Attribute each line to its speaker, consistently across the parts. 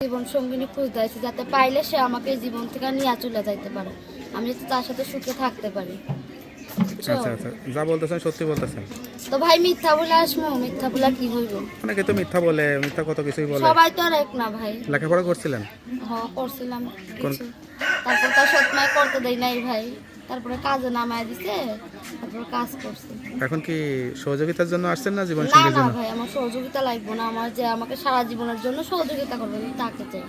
Speaker 1: জীবন সঙ্গিনী খুঁজতে আছি, যাতে পাইলে সে আমাকে এই জীবন থেকে নিয়ে চলে যাইতে পারে, আমি যাতে তার সাথে সুখে থাকতে পারি। বুঝছো?
Speaker 2: আচ্ছা আচ্ছা, যা বলতেছেন সত্যি বলতেছেন?
Speaker 1: তো ভাই মিথ্যা বলে আসবো? মিথ্যা বলে কি হইব?
Speaker 2: অনেকে তো মিথ্যা বলে, মিথ্যা কত কিছুই বলে।
Speaker 1: সবাই তো আর এক না ভাই।
Speaker 2: লেখাপড়া করছিলেন?
Speaker 1: করছিলাম
Speaker 2: কোন-
Speaker 1: কিছু, তারপর তার সৎমায় করতে দেয় নাই ভাই, তারপরে কাজে নামায় দিছে, তারপর কাজ করছি।
Speaker 2: এখন কি সহযোগিতার জন্য আসছেন না জীবন
Speaker 1: না
Speaker 2: সঙ্গীর
Speaker 1: না
Speaker 2: জন্য?
Speaker 1: ভাই, আমার সহযোগিতা লাগবে না, আমার যে আমাকে সারা জীবনের জন্য সহযোগিতা করবে আমি তাকে চাই।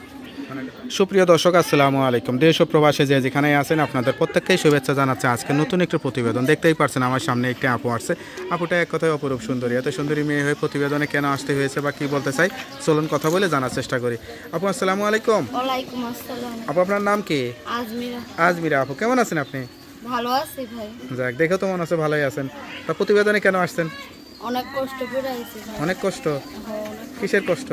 Speaker 2: সুপ্রিয় দর্শক, আসসালামু আলাইকুম। দেশ ও প্রবাসে যে যেখানে আছেন আপনাদের প্রত্যেককেই শুভেচ্ছা জানাচ্ছে। আজকে নতুন একটি প্রতিবেদন দেখতেই পারছেন, আমার সামনে একটি আপু আসছে। আপুটা এক কথায় অপরূপ সুন্দরী। এত সুন্দরী মেয়ে হয়ে প্রতিবেদনে কেন আসতে হয়েছে বা কি বলতে চাই, চলুন কথা বলে জানার চেষ্টা করি। আপু আসসালামু আলাইকুম।
Speaker 1: ওয়ালাইকুম আসসালাম।
Speaker 2: আপু আপনার নাম কি?
Speaker 1: আজমিরা।
Speaker 2: আজমিরা। আপু কেমন আছেন আপনি?
Speaker 1: ভালো আছি ভাই।
Speaker 2: যাক, দেখে তো মনে হচ্ছে ভালোই আছেন। তা প্রতিবেদনে কেন আসছেন?
Speaker 1: অনেক কষ্ট করে আইছি ভাই।
Speaker 2: অনেক কষ্ট?
Speaker 1: অনেক।
Speaker 2: কিসের কষ্ট?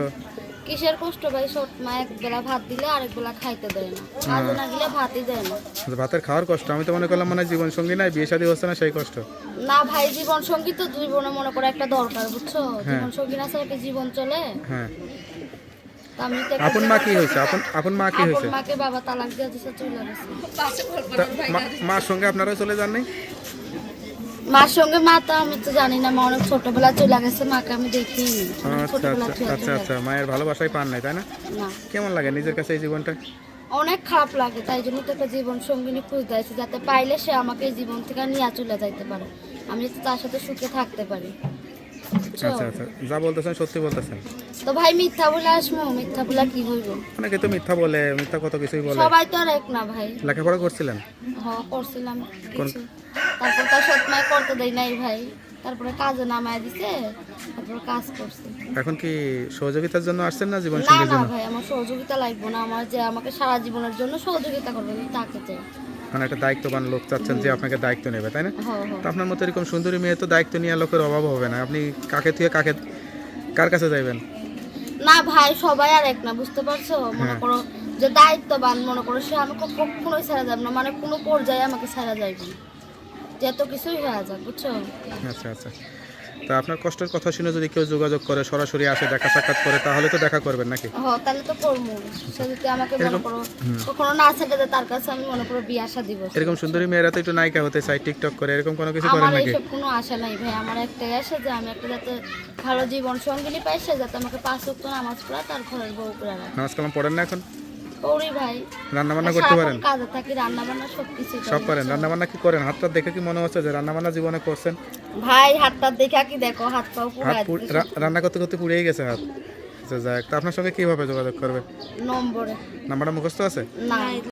Speaker 1: কিসের কষ্ট ভাই? সৎমা এক বেলা ভাত দিলে আরেক বেলা খাইতে দেয় না, কাজে না গেলে ভাতই দেয় না।
Speaker 2: ভাতের খাওয়ার কষ্ট? আমি তো মনে করলাম মানে জীবন সঙ্গী নাই, বিয়ে শাদী হচ্ছে না, সেই কষ্ট।
Speaker 1: না ভাই, জীবন সঙ্গী তো জীবনে মনে করে একটা দরকার, বুঝছো? জীবন সঙ্গী না ছাড়া কি জীবন চলে?
Speaker 2: হ্যাঁ।
Speaker 1: তা আমি তো
Speaker 2: আপন মা কি হয়েছে? আপন মা কি
Speaker 1: আপন
Speaker 2: হয়েছে?
Speaker 1: মাকে বাবা তালাক দিয়ে দিছে, চলে গেছে।
Speaker 2: তা মার সঙ্গে আপনারাও চলে যাননি?
Speaker 1: মার সঙ্গে মা তো আমি তো জানি না, মা অনেক ছোটবেলা চলে গেছে, মাকে আমি দেখিনি।
Speaker 2: আচ্ছা
Speaker 1: ছোটবেলা
Speaker 2: আচ্ছা আচ্ছা আচ্ছা,
Speaker 1: চলে
Speaker 2: মায়ের ভালোবাসাই পান নাই, তাই না?
Speaker 1: না,
Speaker 2: কেমন লাগে নিজের কাছে এই জীবনটা?
Speaker 1: অনেক খারাপ লাগে, তাই জন্য তো একটা জীবন সঙ্গিনী খুঁজতে আছি, যাতে পাইলে সে আমাকে এই জীবন থেকে নিয়ে চলে যাইতে পারে, আমি যাতে তার সাথে সুখে থাকতে পারি। বুঝছো?
Speaker 2: আচ্ছা আচ্ছা, যা বলতেছেন সত্যি বলতেছেন?
Speaker 1: তো ভাই মিথ্যা বলে আসবো? মিথ্যা বলে কি হইব?
Speaker 2: অনেকে তো মিথ্যা বলে, মিথ্যা কত কিছুই বলে।
Speaker 1: সবাই তো আর এক না ভাই।
Speaker 2: লেখাপড়া করছিলেন?
Speaker 1: করছিলাম
Speaker 2: কোন-
Speaker 1: কিছু, তারপর তার সৎমায় করতে দেয় নাই ভাই, তারপরে কাজে নামায় দিছে, তারপর কাজ করছি।
Speaker 2: এখন কি সহযোগিতার জন্য আসছেন না জীবন
Speaker 1: না
Speaker 2: সঙ্গীর
Speaker 1: না
Speaker 2: জন্য?
Speaker 1: ভাই, আমার সহযোগিতা লাগবে না, আমার যে আমাকে সারা জীবনের জন্য সহযোগিতা করবে আমি তাকে চাই।
Speaker 2: মানে একটা দায়িত্ববান লোক চাচ্ছেন যে আপনাকে দায়িত্ব নেবে, তাই না?
Speaker 1: হ্যাঁ।
Speaker 2: তো আপনার মতো এরকম সুন্দরী মেয়ে তো দায়িত্ব নিয়ে লোকের অভাব হবে না। আপনি কাকে থেকে কার কাছে যাইবেন?
Speaker 1: না ভাই, সবাই আর এক না, বুঝতে পারছো? মনে
Speaker 2: হ্যাঁ।
Speaker 1: করো যে দায়িত্ববান, মনে করো সে আমাকে কখনোই ছাড়া যাবে না, মানে কোনো পর্যায়ে আমাকে ছাড়া যাইবে না, যে এত কিছুই হয়ে যাক, বুঝছো?
Speaker 2: আচ্ছা আচ্ছা, তা আপনার কষ্টের কথা শুনে যদি কেউ যোগাযোগ করে, সরাসরি আসে দেখা সাক্ষাৎ করে, তাহলে তো দেখা করবেন নাকি?
Speaker 1: তাহলে তো করবো। সে যদি আমাকে মনে করো কখনো না ছেড়ে দেয়, তার কাছে আমি মনে করো বিয়ে আসা দিব।
Speaker 2: এরকম সুন্দরী মেয়েরা তো একটু নায়িকা হতে চায়, টিকটক করে, এরকম কোনো কিছু করেন
Speaker 1: আমার
Speaker 2: নাকি?
Speaker 1: এইসব কোনো আশা নাই ভাই, আমার একটাই আশা যে আমি একটা যাতে ভালো জীবন সঙ্গিনী পাই, সে যাতে আমাকে 5 ওয়াক্ত নামাজ পড়া, তার ঘরের বউ করে রাখে।
Speaker 2: নামাজ কালাম পড়েন না এখন?
Speaker 1: করি ভাই,
Speaker 2: রান্না বান্না করতে পারেন?
Speaker 1: কাজে থাকি, রান্না বান্না সবকিছু
Speaker 2: সব করেন? রান্না বান্না কি করেন? হাতটা দেখে কি মনে হচ্ছে যে রান্না বান্না জীবনে করছেন?
Speaker 1: ভাই হাতটা দেখা কি দেখো, হাত পাও
Speaker 2: হাত
Speaker 1: পুরো
Speaker 2: রান্না করতে করতে পুড়েই গেছে হাত। আচ্ছা যাক, তা আপনার সঙ্গে কিভাবে যোগাযোগ করবে?
Speaker 1: নম্বরে।
Speaker 2: নাম্বারটা মুখস্থ আছে?
Speaker 1: না।